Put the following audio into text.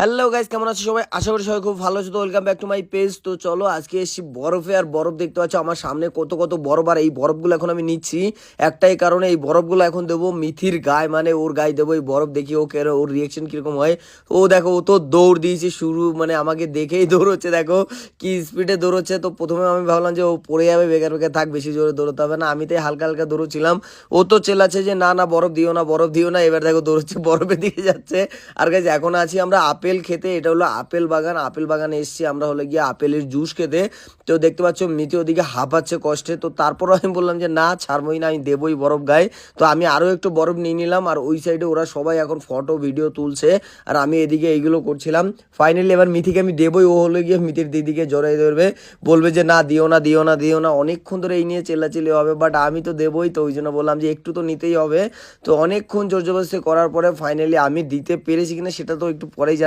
Hello guys, কেমন আছো সবাই? আশা করি সবাই খুব ভালো আছো। তো welcome back to my page. তো চলো আজকে এসেছি বরফে, আর বরফ দেখতে পাচ্ছ আমার সামনে কত কত বরফ। আর এই বরফগুলো এখন আমি নিচ্ছি একটাই কারণে, এই বরফগুলো এখন দেবো মিথির গায়ে, মানে ওর গায়ে দেবো এই বরফ। দেখি ও ওর রিয়েকশন কিরকম হয়। ও দেখো, ও তো দৌড় দিয়েছে শুরু, মানে আমাকে দেখেই দৌড়চ্ছে, দেখো কি স্পিডে দৌড়চ্ছে। তো প্রথমে আমি ভাবলাম যে ও পড়ে যাবে, বেকার বেকার থাক, বেশি জোরে দৌড়তে হবে না। আমি তাই হালকা হালকা দৌড়ছিলাম। ও তো চেল্লাচ্ছে যে না না বরফ দিও না, বরফ দিও না। এবার দেখো দৌড়চ্ছে, বরফের দিকে যাচ্ছে। আর গাইজ এখন আছি আমরা আপেল খেতে। এটা হলো আপেল বাগান, আপেল বাগানে এসেছি আমরা হলো গিয়ে আপেলের জুস খেতে। তো দেখতে পাচ্ছ মিতি ওদিকে হাঁপাচ্ছে কষ্টে। তো তারপরও আমি বললাম যে না, ছাড়বই না, আমি দেবই বরফ গায়ে। তো আমি আরও একটু বরফ নিয়ে নিলাম। আর ওই সাইডে ওরা সবাই এখন ফটো ভিডিও তুলছে, আর আমি এদিকে এইগুলো করছিলাম। ফাইনালি এবার মিথিকে আমি দেবই। ও হলো গিয়ে মিথির দিদিকে জড়াই ধরবে, বলবে যে না দিও না দিও না দিও না। অনেকক্ষণ ধরে এই নিয়ে চেল্লাচিল্লি হবে, বাট আমি তো দেবই। তো ওই জন্য বললাম যে একটু তো নিতেই হবে। তো অনেকক্ষণ জোর জবরদস্তি করার পরে ফাইনালি আমি দিতে পেরেছি কিনা সেটা তো একটু পরেই